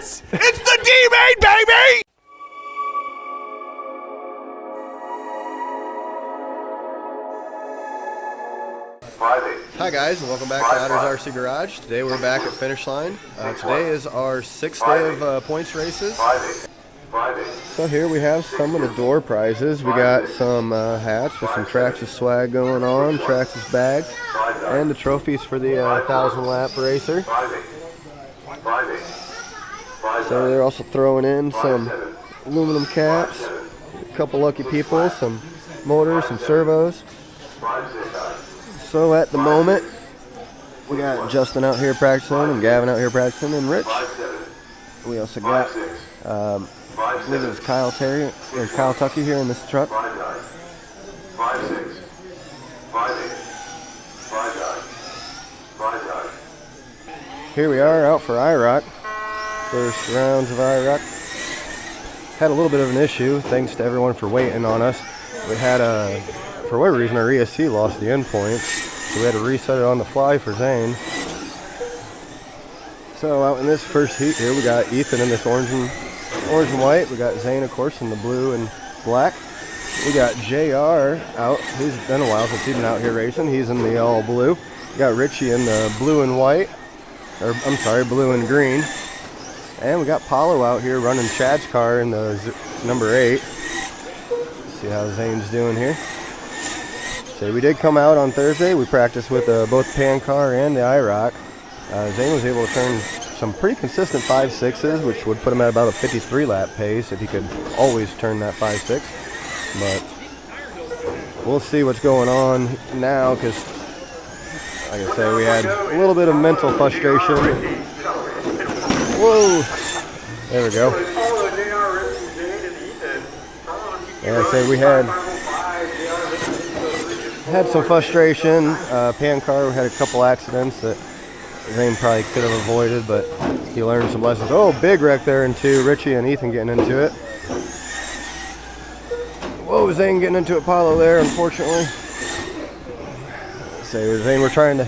Yes! It's the D-Main, baby! Hi guys, and welcome back to Otter's RC Garage. Today we're back at Finish Line. Today is our 6th day of points races. So here we have some of the door prizes. We got some hats with some Traxxas swag going on, Traxxas bags, and the trophies for the 1,000 lap racer. So they're also throwing in some aluminum caps, a couple lucky people, some motors, some servos. So at the moment, we got Justin out here practicing, and Gavin out here practicing, and Rich. We also got, I believe it was Kyle Tucky here in this truck. Here we are out for IROC. First rounds of IROC. Had a little bit of an issue, thanks to everyone for waiting on us. We had for whatever reason, our ESC lost the endpoint, so we had to reset it on the fly for Zayne. So out in this first heat here, we got Ethan in this orange and white. We got Zayne, of course, in the blue and black. We got JR out. He's been a while since he's been out here racing. He's in the all blue. We got Richie in the blue and white, or I'm sorry, blue and green. And we got Paulo out here running Chad's car in the number 8. Let's see how Zayne's doing here. So we did come out on Thursday. We practiced with both Pan car and the IROC. Zayne was able to turn some pretty consistent 5.6s, which would put him at about a 53 lap pace if he could always turn that 5.6. But we'll see what's going on now, because like I said, we had a little bit of mental frustration. Whoa! There we go. And I say we had some frustration. Pan car, we had a couple accidents that Zayne probably could have avoided, but he learned some lessons. Oh, big wreck there in 2. Richie and Ethan getting into it. Whoa, Zayne getting into it. Paulo there, unfortunately. So Zayne, we're trying to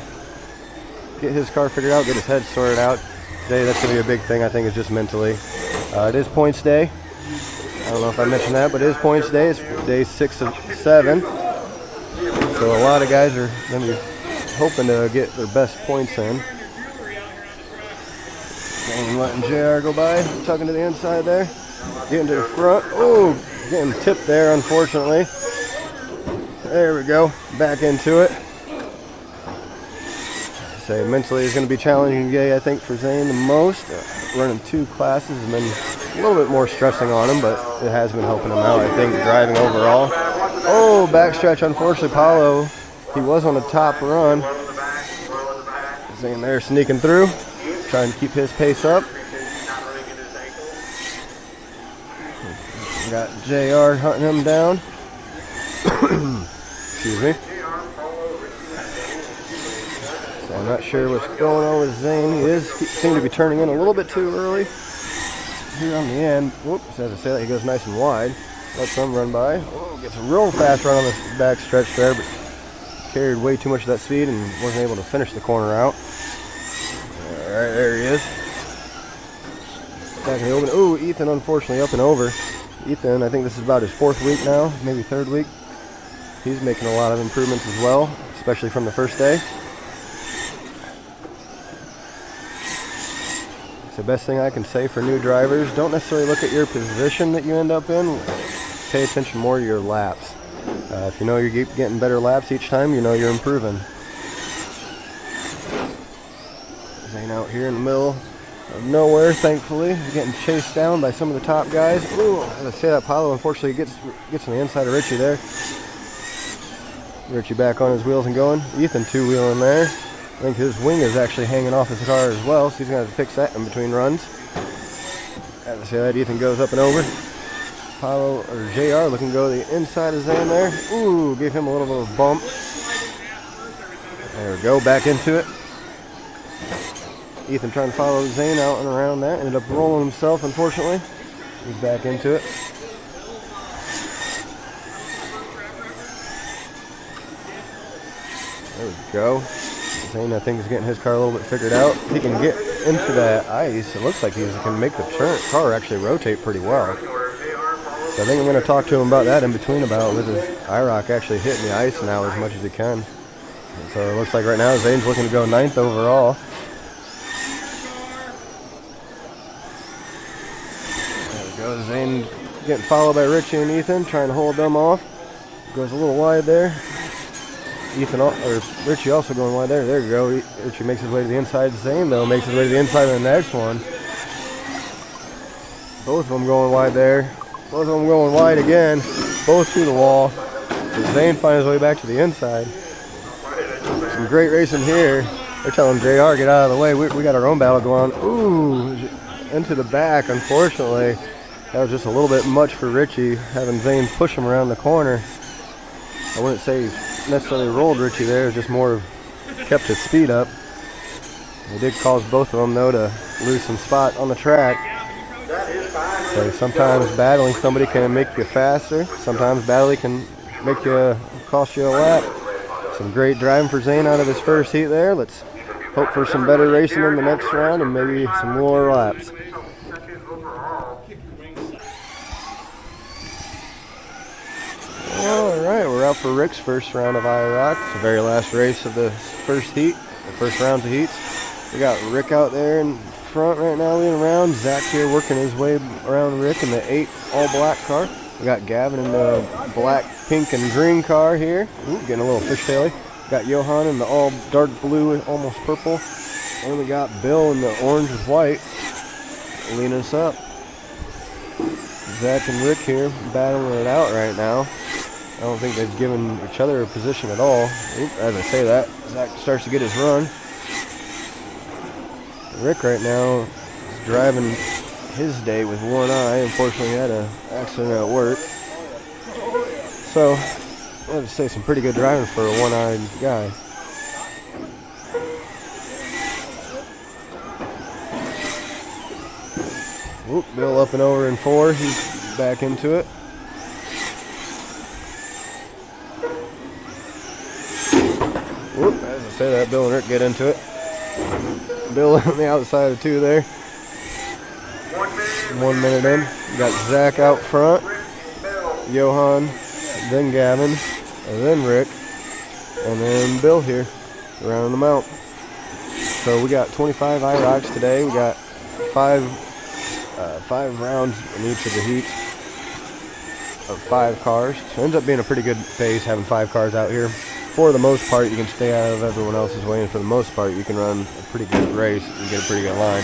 get his car figured out, get his head sorted out. Today, that's going to be a big thing, I think, is just mentally. It is points day. I don't know if I mentioned that, but it is points day. It's day 6 of 7. So a lot of guys are going to be hoping to get their best points in. And letting JR go by, tucking to the inside there. Getting to the front. Oh, getting tipped there, unfortunately. There we go. Back into it. Say mentally is going to be challenging today, I think, for Zayne the most. Running 2 classes has been a little bit more stressing on him, but it has been helping him out, I think, driving overall. Oh, backstretch, unfortunately, Paulo. He was on the top run. Zayne there sneaking through, trying to keep his pace up. We got JR hunting him down. Excuse me. So I'm not sure what's going on with Zayne. He seemed to be turning in a little bit too early. Here on the end, whoops, as I say that, he goes nice and wide. Let some run by. Oh, gets a real fast run on this back stretch there, but carried way too much of that speed and wasn't able to finish the corner out. Alright, there he is. Back in the open. Ooh, Ethan unfortunately up and over. Ethan, I think this is about his 4th week now, maybe 3rd week. He's making a lot of improvements as well, especially from the first day. It's the best thing I can say for new drivers. Don't necessarily look at your position that you end up in. Pay attention more to your laps. If you know you keep getting better laps each time, you know you're improving. Zayne out here in the middle of nowhere, thankfully. He's getting chased down by some of the top guys. Ooh, as I say that, Paulo unfortunately gets on the inside of Richie there. Richie back on his wheels and going. Ethan 2-wheeling there. I think his wing is actually hanging off his car as well, so he's going to have to fix that in between runs. As I say that, Ethan goes up and over. Paulo, or JR, looking to go to the inside of Zayne there. Ooh, gave him a little bit of a bump. There we go, back into it. Ethan trying to follow Zayne out and around that. Ended up rolling himself, unfortunately. He's back into it. There we go. Zayne, I think, is getting his car a little bit figured out. He can get into that ice, it looks like he can make the car actually rotate pretty well. So I think I'm going to talk to him about that in between about with his IROC actually hitting the ice now as much as he can. And so it looks like right now Zayne's looking to go 9th overall. There we go. Zayne getting followed by Richie and Ethan, trying to hold them off. Goes a little wide there. Richie also going wide there. There you go. Richie makes his way to the inside. Zayne, though, makes his way to the inside of the next one. Both of them going wide there. Both of them going wide again. Both through the wall. So Zayne finds his way back to the inside. Some great racing here. They're telling JR, get out of the way. We got our own battle going on. Ooh, into the back, unfortunately. That was just a little bit much for Richie, having Zayne push him around the corner. I wouldn't say he necessarily rolled Richie there, just more kept his speed up. It did cause both of them, though, to lose some spot on the track. So sometimes battling somebody can make you faster. Sometimes battling can make you cost you a lap. Some great driving for Zayne out of his first heat there. Let's hope for some better racing in the next round and maybe some more laps. Alright, we're out for Rick's first round of IROC. It's the very last race of the first heat, the first rounds of heats. We got Rick out there in front right now leading around. Zach here working his way around Rick in the 8 all-black car. We got Gavin in the black, pink, and green car here. Ooh, getting a little fishtaily. Got Johan in the all dark blue, almost purple. And we got Bill in the orange with white leading us up. Zach and Rick here battling it out right now. I don't think they've given each other a position at all. Oop, as I say that, Zach starts to get his run. Rick right now is driving his day with one eye. Unfortunately, he had an accident at work. So, I have to say some pretty good driving for a one-eyed guy. Oop, Bill up and over in 4. He's back into it. Whoop, as I say that, Bill and Rick get into it. Bill on the outside of 2 there. 1 minute in. We got Zach out front. Johan, then Gavin, and then Rick, and then Bill here, rounding them out. So we got 25 IROCs today. We got five rounds in each of the heats of 5 cars. So it ends up being a pretty good pace having 5 cars out here. For the most part, you can stay out of everyone else's way, and for the most part, you can run a pretty good race and get a pretty good line.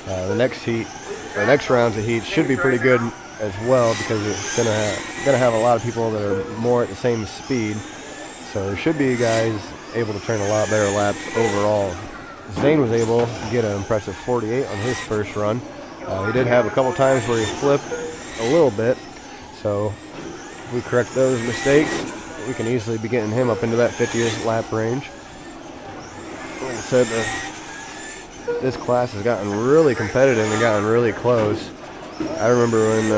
The next rounds of heats should be pretty good as well, because it's gonna have a lot of people that are more at the same speed. So there should be guys able to turn a lot better laps overall. Zayne was able to get an impressive 48 on his first run. He did have a couple times where he flipped a little bit, so if we correct those mistakes, we can easily be getting him up into that 50th lap range. Like I said, this class has gotten really competitive and gotten really close. I remember when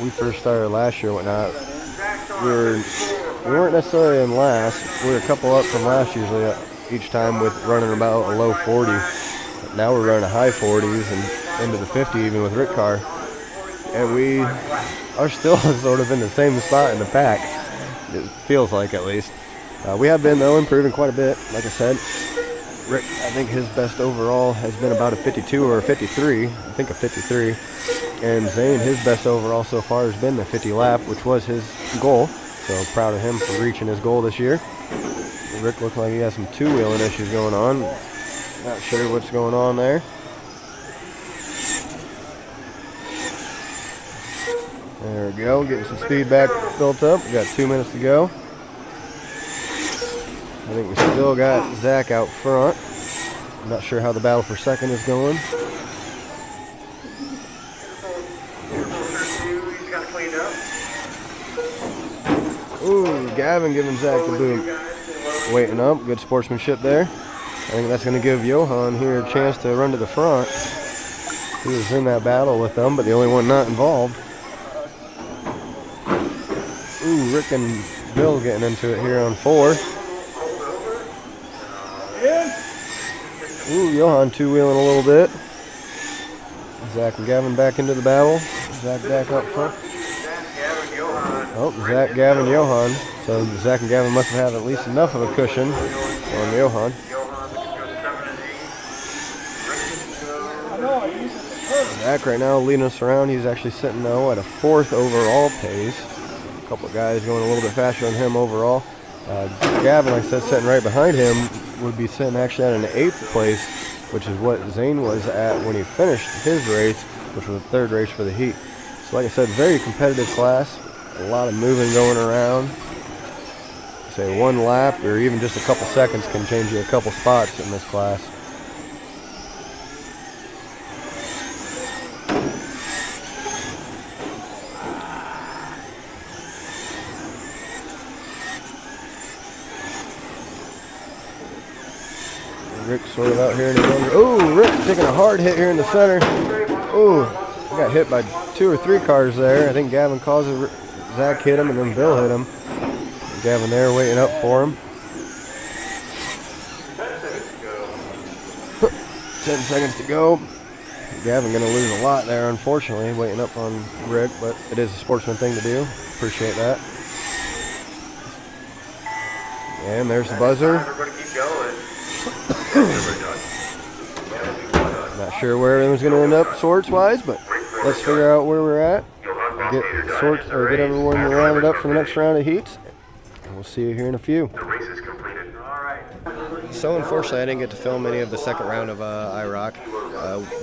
we first started last year and whatnot, we weren't necessarily in last. We were a couple up from last usually each time with running about a low 40. But now we're running a high 40s and into the 50 even with Rick car. And we are still sort of in the same spot in the pack. It feels like, at least. We have been, though, improving quite a bit. Like I said, Rick, I think his best overall has been about a 52 or a 53. I think a 53. And Zayne, his best overall so far has been the 50 lap, which was his goal. So proud of him for reaching his goal this year. Rick looks like he has some two-wheeling issues going on. Not sure what's going on there. There we go, getting some speed back built up. We got 2 minutes to go. I think we still got Zach out front. I'm not sure how the battle for second is going. Ooh, Gavin giving Zach the boot. Waiting up, good sportsmanship there. I think that's going to give Johan here a chance to run to the front. He was in that battle with them, but the only one not involved. Ooh, Rick and Bill getting into it here on 4. Ooh, Johan two-wheeling a little bit. Zach and Gavin back into the battle. Zach back up front. Oh, Zach, Gavin, Johan. So Zach and Gavin must have had at least enough of a cushion on Johan. Zach right now leading us around. He's actually sitting now at a 4th overall pace. A couple of guys going a little bit faster than him overall. Gavin, like I said, sitting right behind him, would be sitting actually at an 8th place, which is what Zayne was at when he finished his race, which was the 3rd race for the heat. So like I said, very competitive class. A lot of moving going around. Say one lap or even just a couple seconds can change you a couple spots in this class. Rick's sort of out here in his own. Oh, Rick's taking a hard hit here in the center. Oh, got hit by 2 or 3 cars there. I think Gavin caused it. Zach hit him and then Bill hit him. Gavin there waiting up for him. 10 seconds to go. Gavin going to lose a lot there, unfortunately, waiting up on Rick, but it is a sportsman thing to do. Appreciate that. And there's the buzzer. Not sure where everyone's going to end up sorts-wise, but let's figure out where we're at. Get everyone rounded up for the next round of heats. And we'll see you here in a few. So unfortunately, I didn't get to film any of the second round of IROC.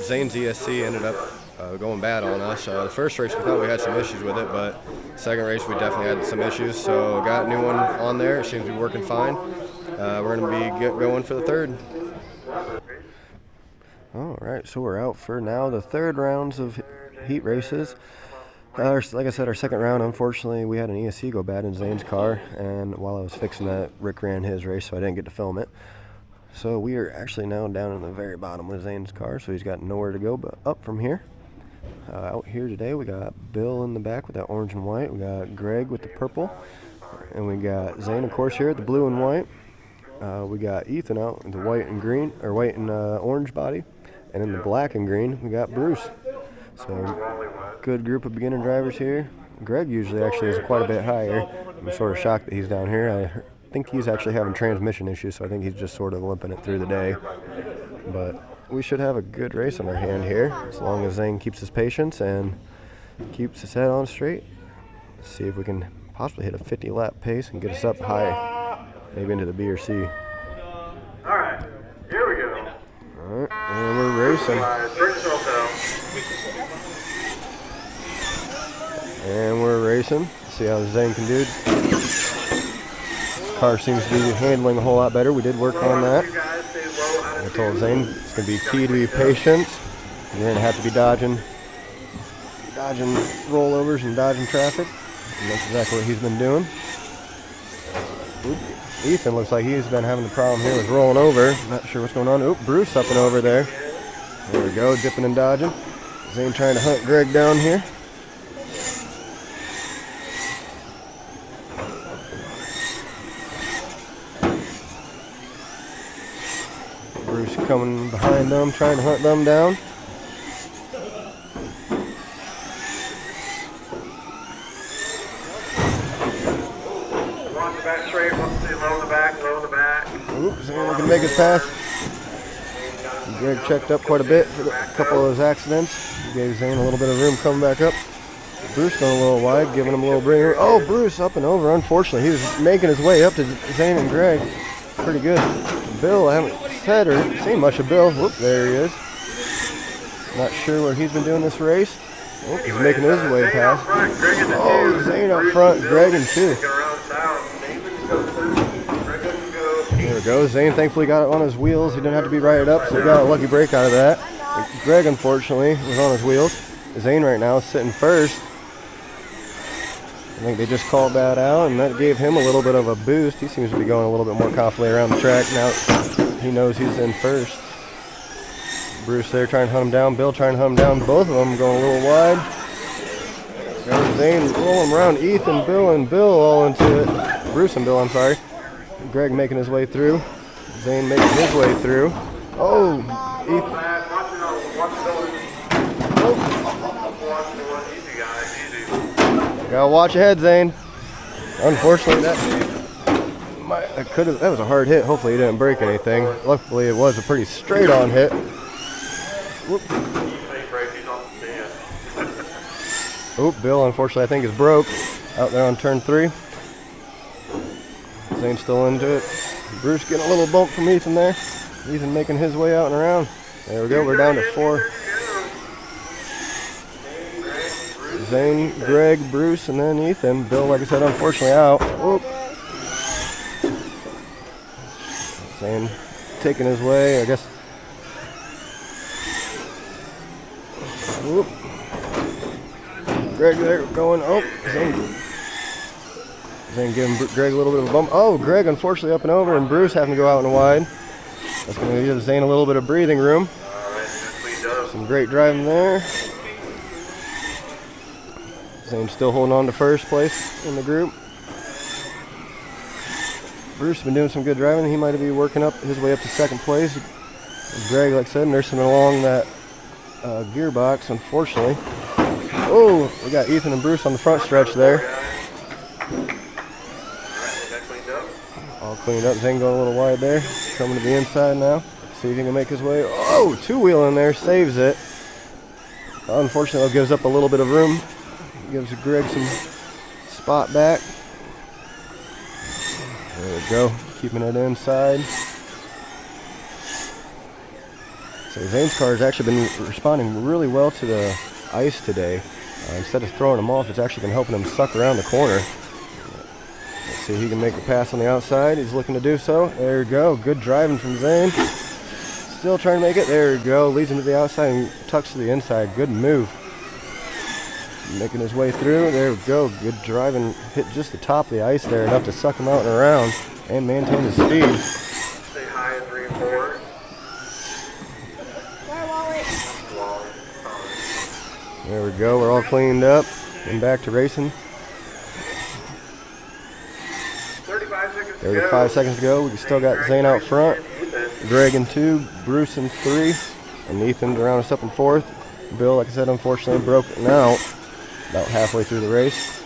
Zayne's ESC ended up going bad on us. The first race we thought we had some issues with it, but second race we definitely had some issues. So got a new one on there. It seems to be working fine. We're going to be going for the 3rd. All right, so we're out for now the 3rd rounds of heat races. Like I said, our second round, unfortunately, we had an ESC go bad in Zayne's car, and while I was fixing that, Rick ran his race, so I didn't get to film it. So we are actually now down in the very bottom with Zayne's car, so he's got nowhere to go but up from here. Out here today, we got Bill in the back with that orange and white. We got Greg with the purple, and we got Zayne, of course, here at the blue and white. We got Ethan out in the white and green, or white and orange body, and in the black and green, we got Bruce. So good group of beginner drivers here. Greg usually actually is quite a bit higher. I'm sort of shocked that he's down here. I think he's actually having transmission issues, so I think he's just sort of limping it through the day. But we should have a good race on our hand here, as long as Zayne keeps his patience and keeps his head on straight. Let's see if we can possibly hit a 50-lap pace and get us up high, maybe into the B or C. All right, here we go. All right, and we're racing. And we're racing. See how Zayne can do. Car seems to be handling a whole lot better. We did work on that. I told Zayne it's going to be key to be patient. You're going to have to be dodging rollovers and dodging traffic. And that's exactly what he's been doing. Ethan looks like he's been having the problem here with rolling over. Not sure what's going on. Oop, Bruce up and over there. There we go, dipping and dodging. Zayne trying to hunt Greg down here. Bruce coming behind them, trying to hunt them down. Back straight, low in the back. Oops, Zayne can make his pass. Greg checked up quite a bit for a couple of those accidents. He gave Zayne a little bit of room coming back up. Bruce going a little wide, giving him a little bringer. Oh, Bruce up and over, unfortunately. He was making his way up to Zayne and Greg. Pretty good. Bill, I haven't said or seen much of Bill. Whoop, there he is. Not sure what he's been doing this race. Oh, he's making his way past. Oh, Zayne up front, Greg in 2. There we go. Zayne thankfully got it on his wheels. He didn't have to be righted up, so he got a lucky break out of that. Greg, unfortunately, was on his wheels. Zayne right now is sitting first. I think they just called that out, and that gave him a little bit of a boost. He seems to be going a little bit more confidently around the track now. He knows he's in first. Bruce there trying to hunt him down. Bill trying to hunt him down. Both of them going a little wide. Got Zayne rolling around. Ethan, Bill, and Bill all into it. Bruce and Bill, I'm sorry. Greg making his way through. Zayne making his way through. Oh, Low in the back. Watch it on. Watch it on. Watch it on. Easy, guys. Easy. gotta watch ahead, Zayne. Unfortunately, that was a hard hit. Hopefully, he didn't break anything. Luckily, it was a pretty straight-on hit. Whoop. Oop, Bill, unfortunately, I think is broke out there on turn 3. Zayne's still into it. Bruce getting a little bump from Ethan there. Ethan making his way out and around. There we go, we're down to 4. Zayne, Greg, Bruce, and then Ethan. Bill, like I said, unfortunately out. Oop. Zayne taking his way, I guess. Oop. Greg there going. Oh, Zayne giving Greg a little bit of a bump. Oh, Greg unfortunately up and over, and Bruce having to go out and wide. That's going to give Zayne a little bit of breathing room. Some great driving there. Zayne still holding on to first place in the group. Bruce has been doing some good driving. He might be working up his way up to second place. Greg, like I said, nursing along that gearbox, unfortunately. Oh, we got Ethan and Bruce on the front stretch there. All cleaned up. Zayne going a little wide there. Coming to the inside now. See if he can make his way. Oh, two-wheel in there. Saves it. Unfortunately, it gives up a little bit of room. Gives Greg some spot back. There we go. Keeping it inside. So Zayne's car has actually been responding really well to the ice today. Instead of throwing him off, it's actually been helping him suck around the corner. Let's see if he can make a pass on the outside. He's looking to do so. There we go. Good driving from Zayne. Still trying to make it. There we go. Leads him to the outside and tucks to the inside. Good move. Making his way through. There we go. Good driving. Hit just the top of the ice there, enough to suck him out and around and maintain his speed. Stay high at 3-4. There we go. We're all cleaned up and back to racing. 35 seconds to go. We still got Zayne out front. Greg in 2, Bruce in 3, and Ethan to round us up in 4th. Bill, like I said, unfortunately broken out about halfway through the race.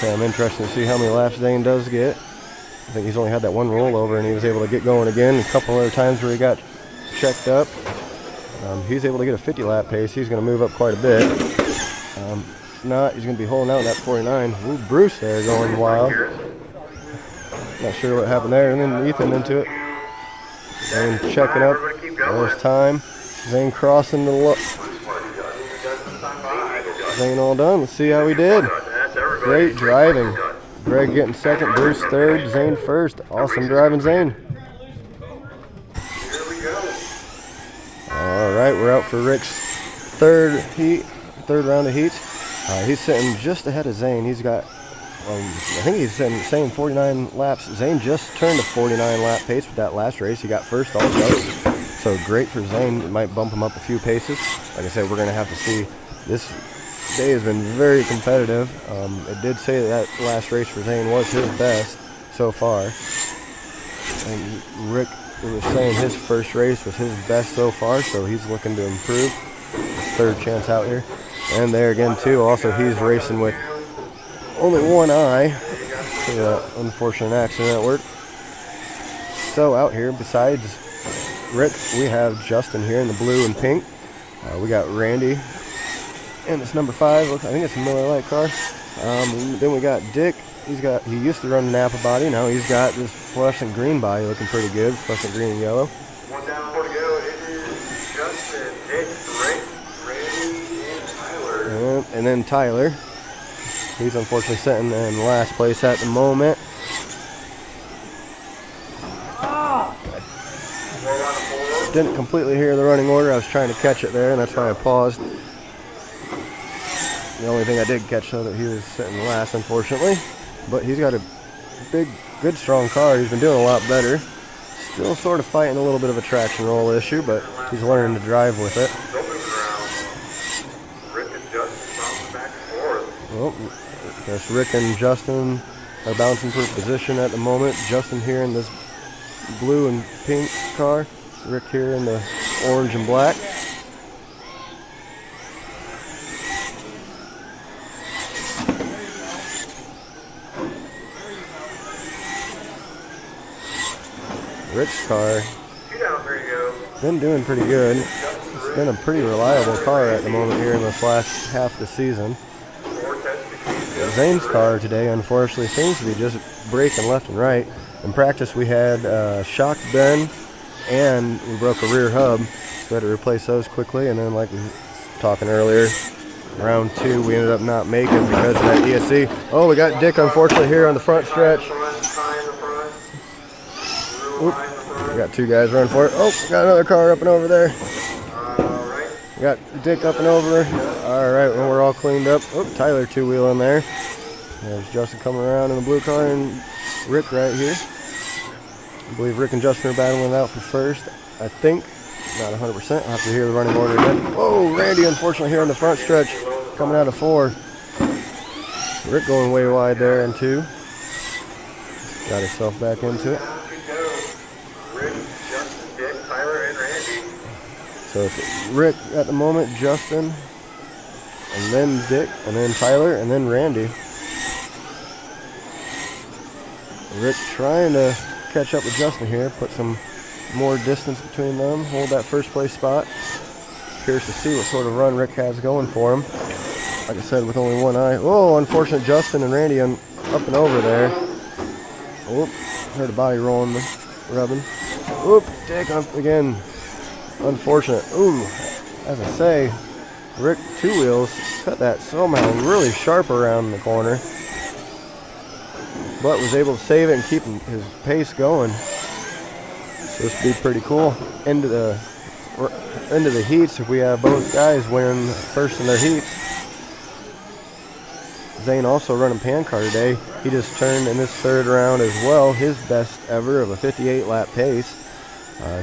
I'm interested to see how many laps Zayne does get. I think he's only had that one rollover, and he was able to get going again. A couple other times where he got checked up. He's able to get a 50-lap pace. He's going to move up quite a bit. If not, he's going to be holding out in that 49. Ooh, Bruce there going wild. Not sure what happened there. And then Ethan into it. Zayne checking up. There's time. Zayne crossing the look. Zayne all done. Let's see how he did. Great driving. Greg getting second, Bruce third, Zayne first. Awesome driving, Zayne. All right, we're out for Rick's third round of heats. He's sitting just ahead of Zayne. He's got, I think he's saying 49 laps. Zayne just turned a 49 lap pace with that last race. He got first also. So great for Zayne. It might bump him up a few paces. Like I said, we're going to have to see. This day has been very competitive. It did say that last race for Zayne was his best so far. And Rick was saying his first race was his best so far, so he's looking to improve. His third chance out here. And there again, too. Also, he's racing with only one eye. So that unfortunate accident at work. So out here, besides Rick, we have Justin here in the blue and pink. We got Randy. And it's number 5. I think it's a Miller Lite car. Then we got Dick. He used to run the Napa body. Now he's got this fluorescent green body looking pretty good. Fluorescent green and yellow. One down, 4 to go. It is Justin, Dick, Randy, and Tyler. And then Tyler. He's unfortunately sitting in last place at the moment. Didn't completely hear the running order. I was trying to catch it there, and that's why I paused. The only thing I did catch, though, that he was sitting last, unfortunately. But he's got a big, good, strong car. He's been doing a lot better. Still sort of fighting a little bit of a traction roll issue, but he's learning to drive with it. Rick and Justin bouncing back and forth. Well, I guess Rick and Justin are bouncing for position at the moment. Justin here in this blue and pink car. Rick here in the orange and black. Rick's car been doing pretty good. It's been a pretty reliable car at the moment here in this last half of the season. Zayne's car today, unfortunately, seems to be just braking left and right. In practice, we had shock bend and we broke a rear hub, so we had to replace those quickly. And then, like we were talking earlier, round 2 we ended up not making because of that ESC. Oh, we got Dick, unfortunately, here on the front stretch. Oop. We got 2 guys running for it. Oh, got another car up and over there. We got Dick up and over. All right, well, we're all cleaned up. Oh, Tyler 2-wheel in there. There's Justin coming around in the blue car and Rick right here. I believe Rick and Justin are battling out for first. I think, not 100%. I'll have to hear the running order again. Oh, Randy, unfortunately, here on the front stretch, coming out of 4. Rick going way wide there in 2. Got himself back into it. So it's Rick at the moment, Justin, and then Dick, and then Tyler, and then Randy. Rick trying to catch up with Justin here, put some more distance between them, hold that first place spot. Curious to see what sort of run Rick has going for him. Like I said, with only one eye. Oh, unfortunate Justin and Randy up and over there. Whoop, heard a body rolling, rubbing. Whoop, Dick up again. Unfortunate. Ooh, as I say, Rick 2-wheels cut that somehow really sharp around the corner, but was able to save it and keep his pace going. So this would be pretty cool. Into the heats, if we have both guys winning first in their heats. Zayne also running pan car today. He just turned in this 3rd round as well, his best ever of a 58 lap pace.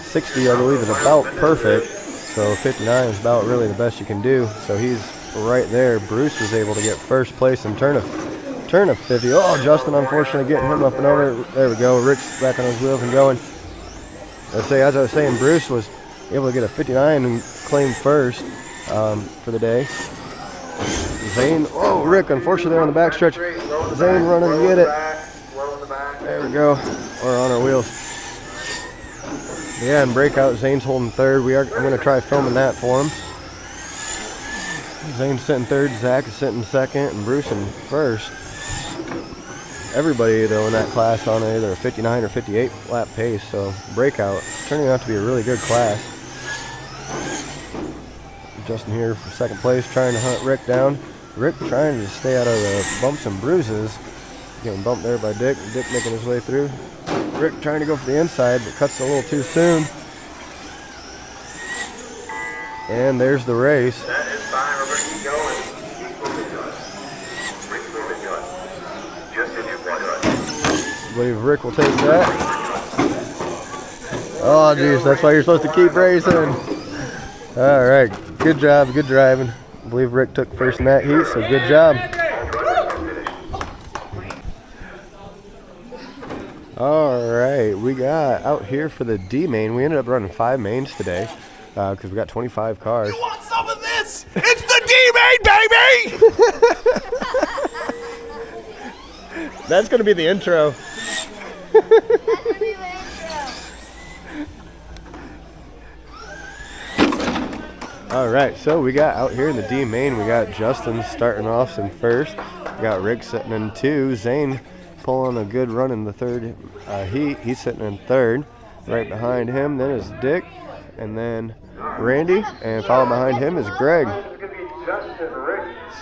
60, I believe, is about perfect, so 59 is about really the best you can do. So he's right there. Bruce was able to get first place and turn a 50. Oh, Justin, unfortunately, getting him up and over. There we go. Rick's back on his wheels and going. As I was saying, Bruce was able to get a 59 and claim first for the day. Zayne, oh, Rick, unfortunately, there on the backstretch. Zayne running to get it. There we go. We're on our wheels. Yeah, and breakout, Zayne's holding 3rd. I'm going to try filming that for him. Zayne's sitting 3rd, Zach is sitting 2nd, and Bruce in 1st. Everybody, though, in that class on either a 59 or 58 lap pace, so breakout turning out to be a really good class. Justin here for 2nd place, trying to hunt Rick down. Rick trying to stay out of the bumps and bruises. Getting bumped there by Dick. Dick making his way through. Rick trying to go for the inside, but cuts a little too soon. And there's the race. That is fine. We're going to keep going. Keep moving, Josh. Rick moving, Josh. Just in your front, Josh. I believe Rick will take that. Oh, geez, that's why you're supposed to keep racing. All right, good job, good driving. I believe Rick took first in that heat, so good job. All right, we got out here for the D main. We ended up running 5 mains today because we got 25 cars. You want some of this? It's the D-main, baby! That's going to be the intro. All right, so we got out here in the D main. We got Justin starting off in 1st. We got Rick sitting in 2. Zayne pulling a good run in the 3rd heat. He's sitting in 3rd. Right behind him then is Dick, and then Randy, and followed behind him is Greg.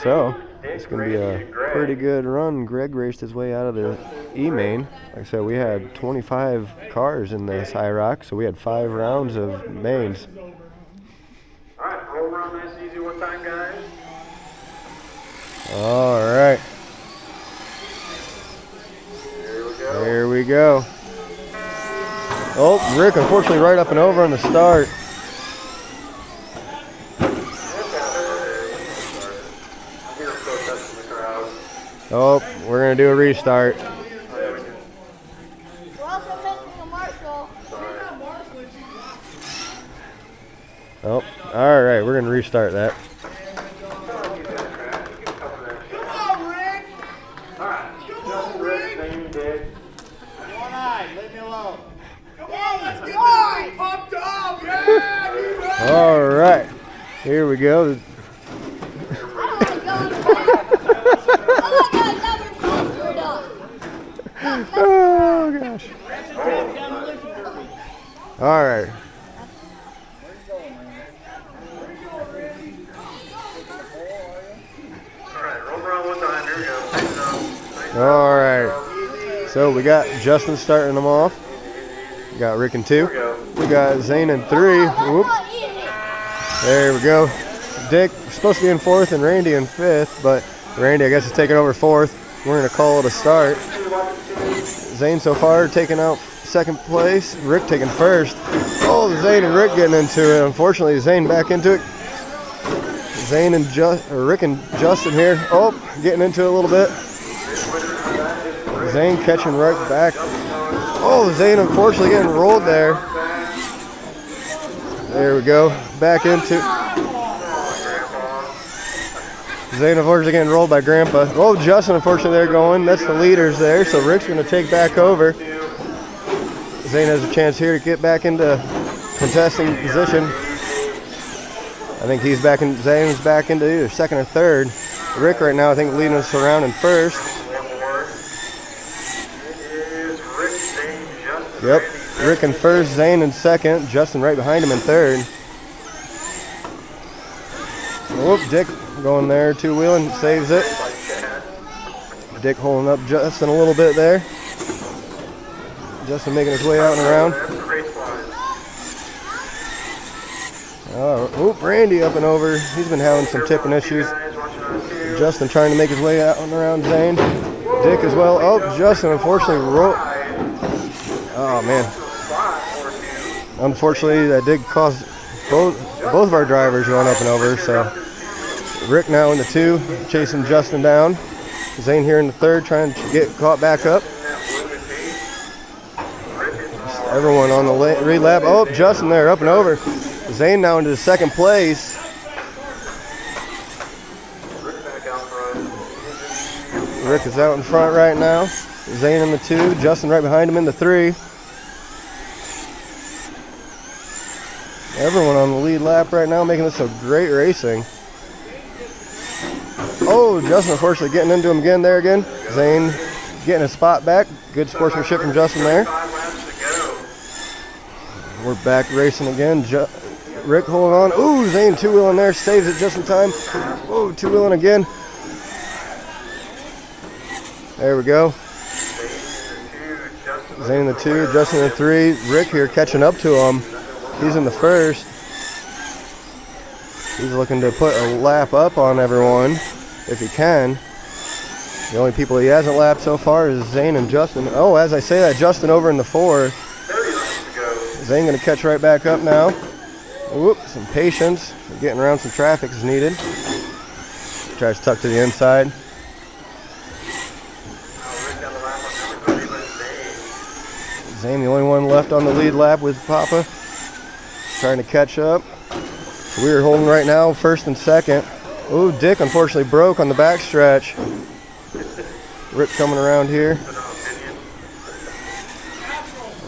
So it's going to be a pretty good run. Greg raced his way out of the E-main. Like I said, we had 25 cars in this IROC, so we had 5 rounds of mains. All right, roll around nice and easy one time, guys. All right. There we go. Oh, Rick, unfortunately, right up and over on the start. Oh, we're going to do a restart. Oh, all right. We're gonna restart that. Come on, Rick! One eye, leave me alone. Come on, let's get this thing pumped up! Yeah! Keep it. All right. Here we go. Oh gosh. All right. Alright, roll around one time. Here we go. All right. So we got Justin starting them off. We got Rick in 2. We got Zayne in 3. Whoop. There we go. Dick supposed to be in 4th and Randy in 5th, but Randy I guess is taking over 4th. We're gonna call it a start. Zayne so far taking out 2nd place. Rick taking 1st. Oh, Zayne and Rick getting into it. Unfortunately, Zayne back into it. Zayne and Rick and Justin here. Oh, getting into it a little bit. Zayne catching right back. Oh, Zayne unfortunately getting rolled there. There we go. Back into. Zayne unfortunately getting rolled by Grandpa. Oh, Justin unfortunately they're going. That's the leaders there. So Rick's going to take back over. Zayne has a chance here to get back into contesting position. I think he's back in. Zayne's back into either 2nd or 3rd. Rick right now I think leading us around in 1st. Yep. Rick in 1st, Zayne in 2nd, Justin right behind him in 3rd. Oh, Dick going there, 2-wheeling, saves it. Dick holding up Justin a little bit there. Justin making his way out and around. Oh, Randy up and over. He's been having some tipping issues. Justin trying to make his way out and around Zayne. Dick as well. Oh, Justin unfortunately rolled. Oh man. Unfortunately, that did cause both of our drivers going up and over. So Rick now in the 2, chasing Justin down. Zayne here in the 3rd, trying to get caught back up. Everyone on the relap. Oh, Justin there, up and over. Zayne now into the 2nd place. Rick is out in front right now. Zayne in the 2, Justin right behind him in the 3. Everyone on the lead lap right now making this a great racing. Oh, Justin unfortunately getting into him again there again. Zayne getting a spot back. Good sportsmanship from Justin there. We're back racing again. Rick holding on. Ooh, Zayne 2-wheeling there. Saves it just in time. Oh, 2-wheeling again. There we go. Zayne in the 2, Justin in the 3. Rick here catching up to him. He's in the 1st. He's looking to put a lap up on everyone if he can. The only people he hasn't lapped so far is Zayne and Justin. Oh, as I say that, Justin over in the 4. Zayne going to catch right back up now. Whoop, some patience. Getting around some traffic is needed. Tries to tuck to the inside. Zayne the only one left on the lead lap with Papa. Trying to catch up. We're holding right now 1st and 2nd. Oh, Dick unfortunately broke on the backstretch. Rick coming around here.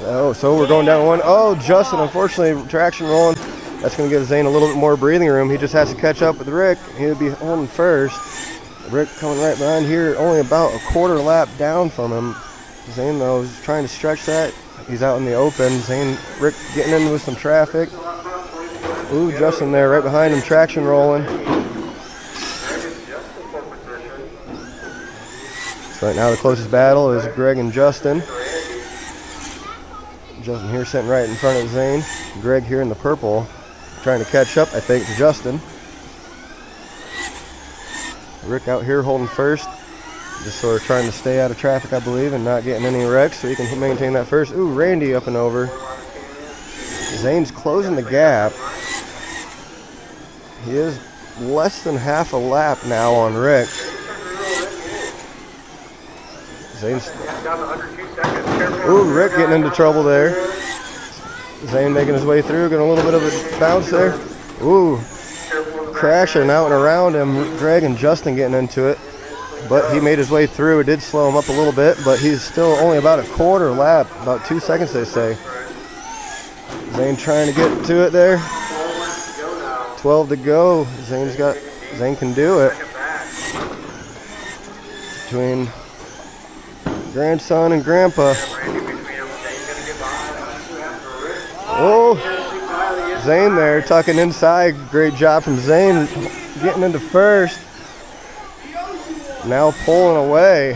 Oh, so we're going down 1. Oh, Justin unfortunately traction rolling. That's going to give Zayne a little bit more breathing room. He just has to catch up with Rick. He'll be holding 1st. Rick coming right behind here, only about a 1/4 lap down from him. Zayne though is trying to stretch that. He's out in the open. Zayne, Rick getting in with some traffic. Ooh, Justin there right behind him, traction rolling. So right now the closest battle is Greg and Justin. Justin here sitting right in front of Zayne. Greg here in the purple, trying to catch up, I think, to Justin. Rick out here holding 1st. Just sort of trying to stay out of traffic, I believe, and not getting any wrecks so he can maintain that 1st. Ooh, Randy up and over. Zayne's closing the gap. He is less than half a lap now on Rick. Zayne's. Ooh, Rick getting into trouble there. Zayne making his way through, getting a little bit of a bounce there. Ooh, crashing out and around him. Greg and Justin getting into it. But he made his way through. It did slow him up a little bit, but he's still only about a quarter lap. About 2 seconds, they say. Zayne trying to get to it there. 12 to go. Zayne can do it. Between grandson and grandpa. Oh, Zayne there tucking inside. Great job from Zayne getting into first. Now pulling away.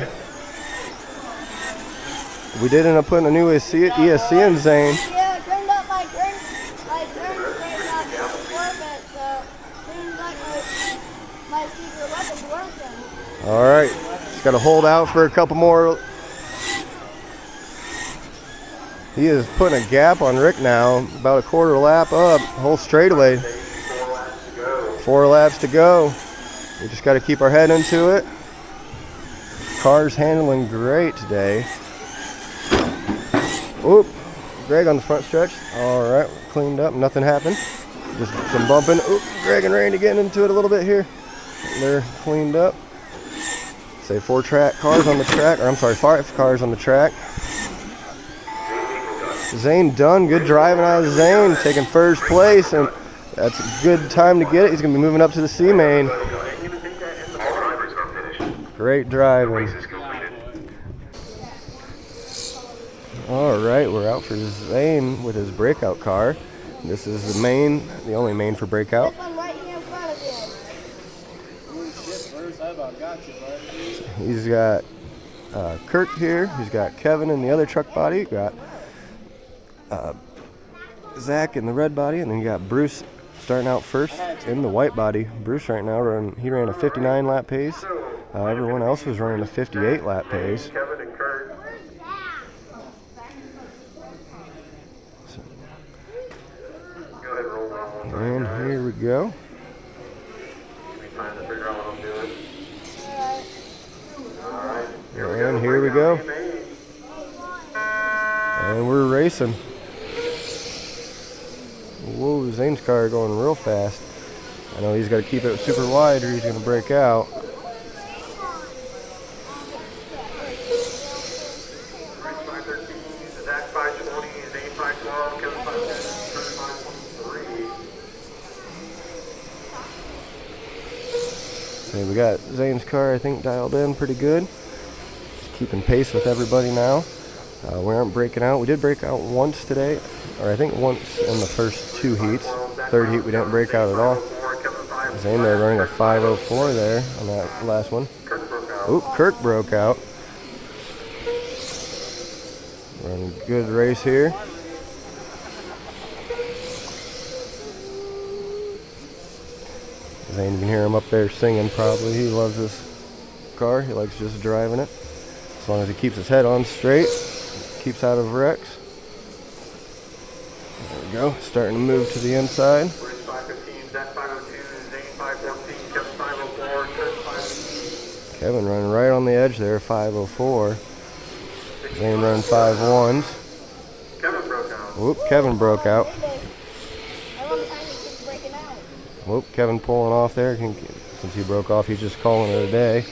We did end up putting a new ESC in Zayne. Yeah, I turned up my turn straight off the Corvette, so seems like my secret weapon's working. All right, just got to hold out for a couple more. He is putting a gap on Rick now, about a quarter lap up, whole straightaway. 4 laps to go. We just got to keep our head into it. Car's handling great today. Oop, Greg on the front stretch. All right, cleaned up, nothing happened. Just some bumping. Oop, Greg and Randy getting into it a little bit here. They're cleaned up. Say 4 cars on the track, or I'm sorry, 5 cars on the track. Zayne done, good driving out of Zayne, taking first place, and that's a good time to get it. He's gonna be moving up to the C main. Great driving. All right, we're out for Zayne with his breakout car. This is the only main for breakout. This one right here in front of you. He's got Kurt here. He's got Kevin in the other truck body. Got Zach in the red body, and then you got Bruce starting out first in the white body. Bruce right now he ran a 59 lap pace. Everyone else was running a 58 lap pace. Kevin and Kurt. Go ahead and roll on. And here we go. Trying to figure out what I'm doing. Alright. And here we go. And we're racing. Whoa, Zayne's car going real fast. I know he's got to keep it super wide or he's going to break out. Zach 520, Zayne 512, Kevin 513. So we got Zayne's car, I think, dialed in pretty good. Just keeping pace with everybody now. We aren't breaking out. We did break out once today, or I think once in the first 2 heats. Third heat we didn't break out at all. Zayne there running a 504 there on that last one. Oop, Kirk broke out. Running a good race here. Zayne, you can hear him up there singing probably. He loves this car. He likes just driving it. As long as he keeps his head on straight, keeps out of wrecks. There we go. Starting to move to the inside. Bruce 515, Zach 502, Zayne 514, Kevin 504, Kurt 5. Kevin running right on the edge there, 504. Zayne running 5.1s. Kevin broke out. Whoop, Kevin broke out. I love the time he keeps breaking out. Whoop, Kevin pulling off there. Since he broke off, he's just calling it a day.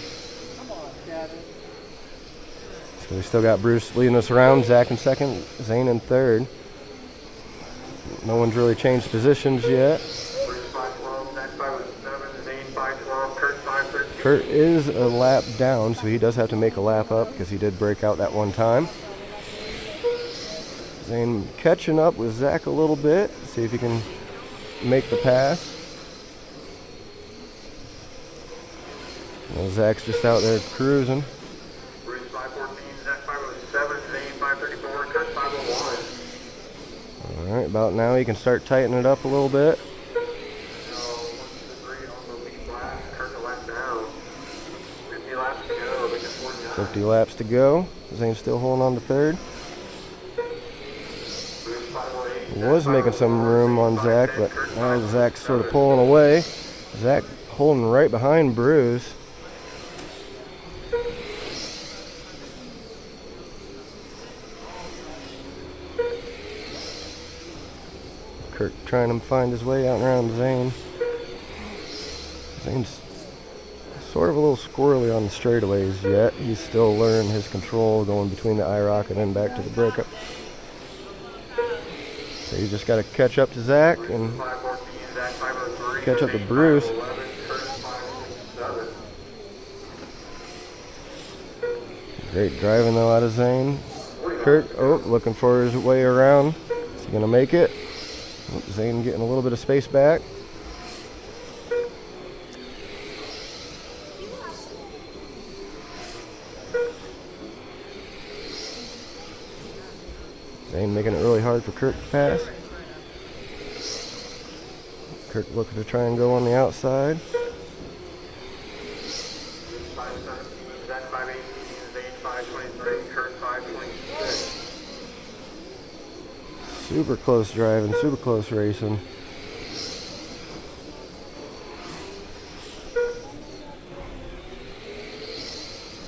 So we still got Bruce leading us around, Zach in second, Zayne in third. No one's really changed positions yet. Bruce 512, Zach 507, Zayne 512, Kurt 513. Kurt is a lap down, so he does have to make a lap up because he did break out that one time. Zayne catching up with Zach a little bit, see if he can make the pass. Well, Zach's just out there cruising. Bruce 514, Zach 507, Zayne 534, Kurt 501. All right, about now he can start tightening it up a little bit. So, 1, 2, 3 on the lead lap, Kurt a lap down. 50 laps to go, we can 49. 50 laps to go. Zayne's still holding on to third. Bruce 518, Was making some room on Zach, but now Zach's sort of pulling away. Zach holding right behind Bruce. Kurt trying to find his way out and around Zayne. Zayne's sort of a little squirrely on the straightaways yet. He's still learning his control going between the IROC and then back to the breakup. So you just got to catch up to Zach and catch up to Bruce. Great driving though out of Zayne. Kurt, looking for his way around. Is he gonna make it? Zayne getting a little bit of space back. Zayne making it really hard for Kurt to pass. Kurt looking to try and go on the outside. Super close driving, super close racing.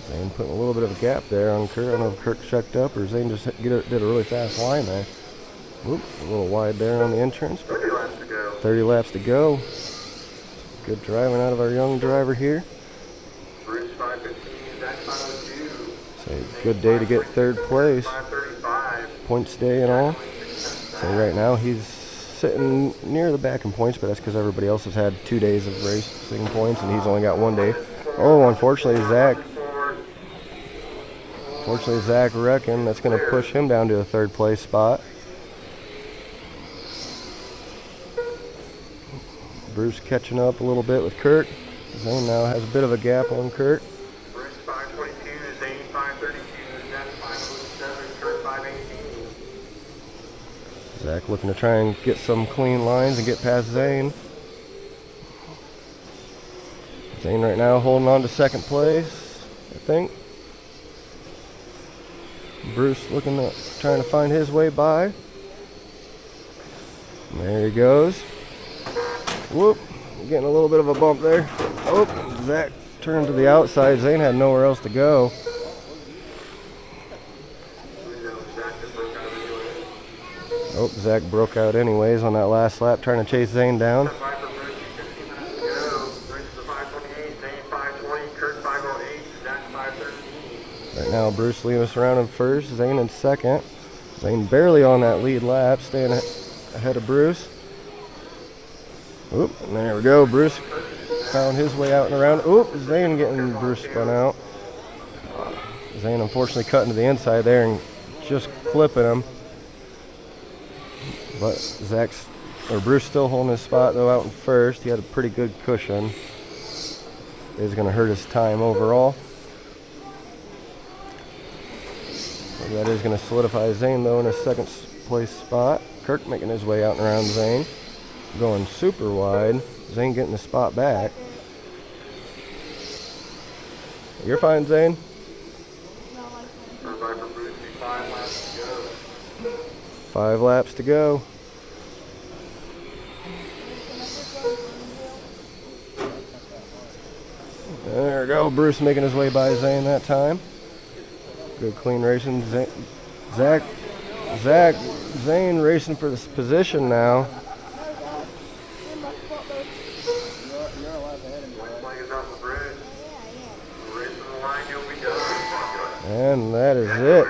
Zayne putting a little bit of a gap there on Kurt. I don't know if Kurt checked up or Zayne just did a really fast line there. Whoop, a little wide there on the entrance. 30 laps to go. 30 laps to go. Good driving out of our young driver here. Bruce 515, Zach 502. So good day to get third place. 535. Points day and all. So right now he's sitting near the back in points, but that's because everybody else has had 2 days of racing points and he's only got 1 day. Oh, unfortunately Zach wrecking. That's going to push him down to a third place spot. Bruce catching up a little bit with Kurt. Zayne now has a bit of a gap on Kurt. Bruce 522, Zayne 532, Zach 507, Kurt 518. Zach looking to try and get some clean lines and get past Zayne. Zayne right now holding on to second place, I think. Bruce looking to trying to find his way by. There he goes. Whoop, getting a little bit of a bump there. Oh, Zach turned to the outside. Zayne had nowhere else to go. Oh, Zach broke out anyways on that last lap, trying to chase Zayne down. Right now, Bruce leading us around in first, Zayne in second. Zayne barely on that lead lap, staying ahead of Bruce. Oop, and there we go. Bruce found his way out and around. Oop, Zayne getting Bruce spun out. Zayne unfortunately cutting to the inside there and just clipping him. But Bruce still holding his spot though out in first. He had a pretty good cushion. Is going to hurt his time overall. That is going to solidify Zayne though in a second place spot. Kirk making his way out and around Zayne. Going super wide. Zayne getting the spot back. You're fine, Zayne. 5 laps to go. There we go. Bruce making his way by Zayne that time. Good clean racing. Zayne racing for this position now. And that is it.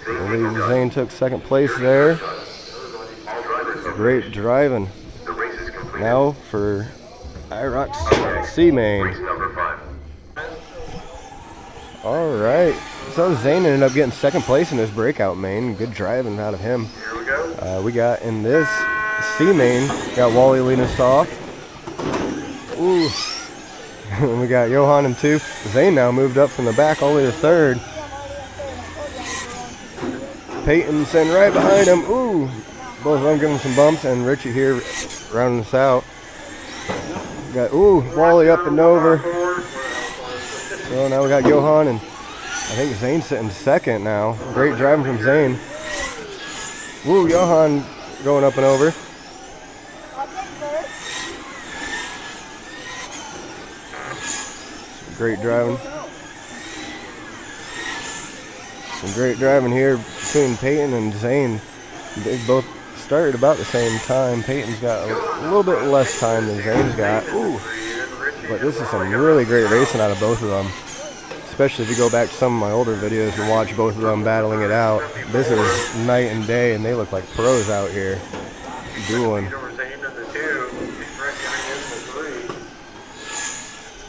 I believe Zayne took second place there. Great driving. Now for IROC C main. All right. So Zayne ended up getting second place in this breakout main. Good driving out of him. We got in this C main, got Wally leading us off. Ooh. We got Johan in 2. Zayne now moved up from the back all the way to third. Peyton sitting right behind him. Ooh. Both of them giving some bumps, and Richie here rounding us out. Got Wally up and over. So now we got Johan, and I think Zayne sitting second now. Great driving from Zayne. Woo, Johan going up and over. Great driving. Some great driving here between Peyton and Zayne. They both started about the same time. Peyton's got a little bit less time than Zayne's got. Ooh. But this is some really great racing out of both of them. Especially if you go back to some of my older videos and watch both of them battling it out. This is night and day, and they look like pros out here dueling.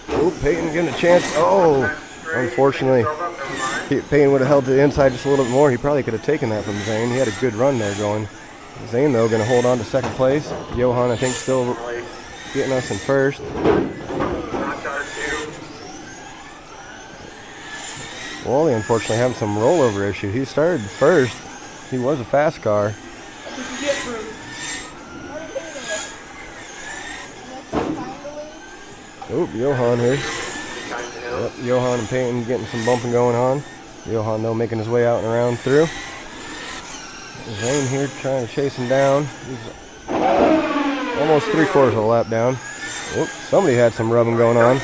Oh, Peyton getting a chance. Oh, unfortunately, Peyton would have held to the inside just a little bit more. He probably could have taken that from Zayne. He had a good run there going. Zayne, though, going to hold on to second place. Johan, I think, still getting us in first. Wally, unfortunately, having some rollover issue. He started first. He was a fast car. Oh, Johan here. Yep, Johan and Peyton getting some bumping going on. Johan, though, making his way out and around through. Zayne here trying to chase him down. He's almost 3/4 of a lap down. Whoop, somebody had some rubbing going on.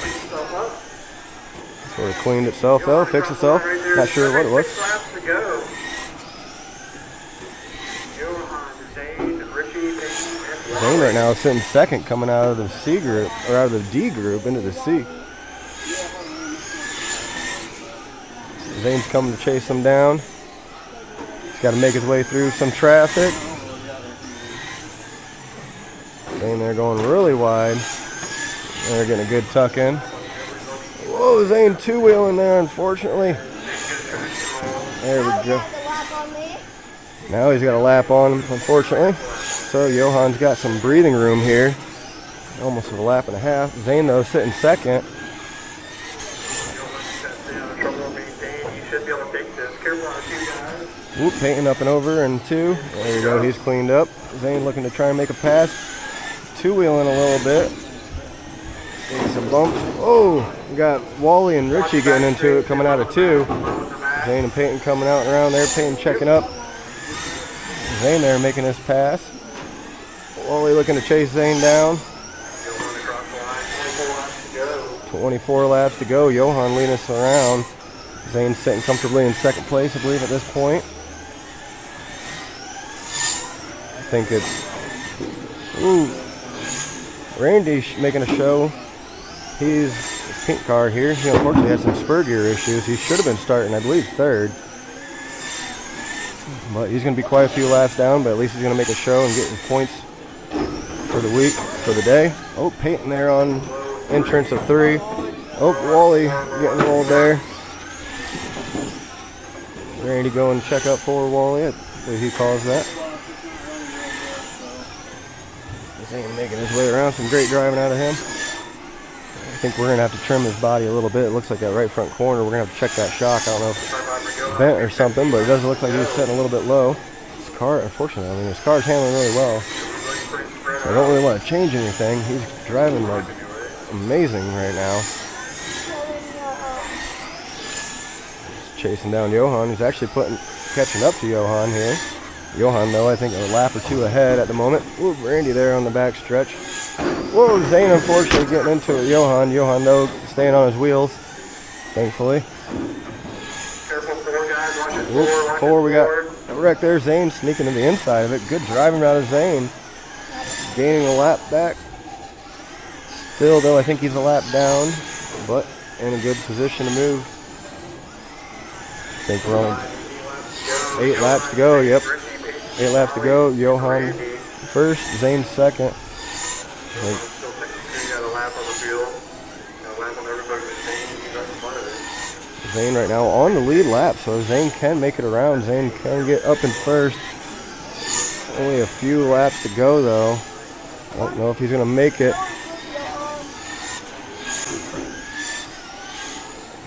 Sort of cleaned itself, though, fixed itself. Not sure what it was. Zayne right now is sitting second, coming out of the C group, or out of the D group into the C. Zayne's coming to chase him down. He's got to make his way through some traffic. Zayne there going really wide. They're getting a good tuck in. Whoa, Zayne two-wheeling there, unfortunately. There we go. Now he's got a lap on him, unfortunately. So Johan's got some breathing room here. Almost a lap and a half. Zayne, though, sitting second. Whoop, Peyton up and over in two. There you go, he's cleaned up. Zayne looking to try and make a pass. Two-wheeling a little bit. Getting some bumps. Oh, we got Wally and Richie getting into it, coming out of two. Zayne and Peyton coming out and around there. Peyton checking up. Zayne there making his pass. Wally looking to chase Zayne down. 24 laps to go. Johan leading us around. Zayne sitting comfortably in second place, I believe, at this point. I think it's... Ooh. Randy making a show. He's his pink car here. He unfortunately had some spur gear issues. He should have been starting, I believe, third. But he's going to be quite a few laps down, but at least he's going to make a show and get his points for the week, for the day. Oh, Peyton there on entrance of three. Oh, Wally getting rolled there. Randy going to check up for Wally. I believe he calls that. Zayne making his way around. Some great driving out of him. I think we're going to have to trim his body a little bit. It looks like that right front corner. We're going to have to check that shock. I don't know if it's bent or something, but it doesn't look like he's sitting a little bit low. His car, unfortunately, I mean, his car's handling really well. So I don't really want to change anything. He's driving like amazing right now. He's chasing down Johan. He's actually catching up to Johan here. Johan, though, I think a lap or two ahead at the moment. Ooh, Randy there on the back stretch. Whoa, Zayne unfortunately getting into it. Johan, though, staying on his wheels, thankfully. Careful, four guys, watch it. Ooh, four, we got a wreck there. Zayne sneaking to the inside of it. Good driving out of Zayne. Gaining a lap back. Still, though, I think he's a lap down, but in a good position to move. I think we're only 8 laps to go. Yep, 8 laps to go. Johan first, Zayne second. Zayne right now on the lead lap, so Zayne can make it around. Zayne can get up in first. Only a few laps to go, though. I don't know if he's going to make it.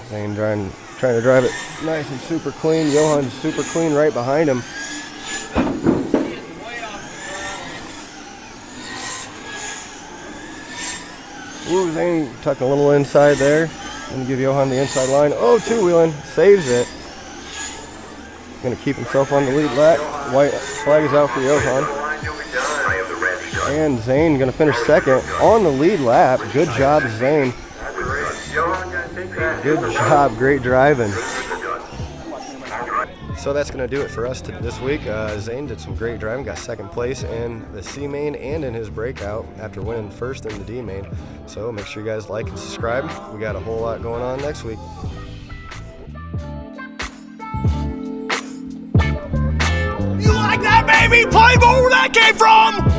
Zayne trying to drive it nice and super clean. Johan's super clean right behind him. Ooh, Zayne tucking a little inside there. Gonna give Johan the inside line. Oh, two-wheeling. Saves it. Gonna keep himself on the lead lap. White flag is out for Johan. And Zayne gonna finish second on the lead lap. Good job, Zayne. Good job. Great driving. So that's going to do it for us this week. Zayne did some great driving, got second place in the C main and in his breakout after winning first in the D main. So make sure you guys like and subscribe. We got a whole lot going on next week. You like that, baby? Play more where that came from!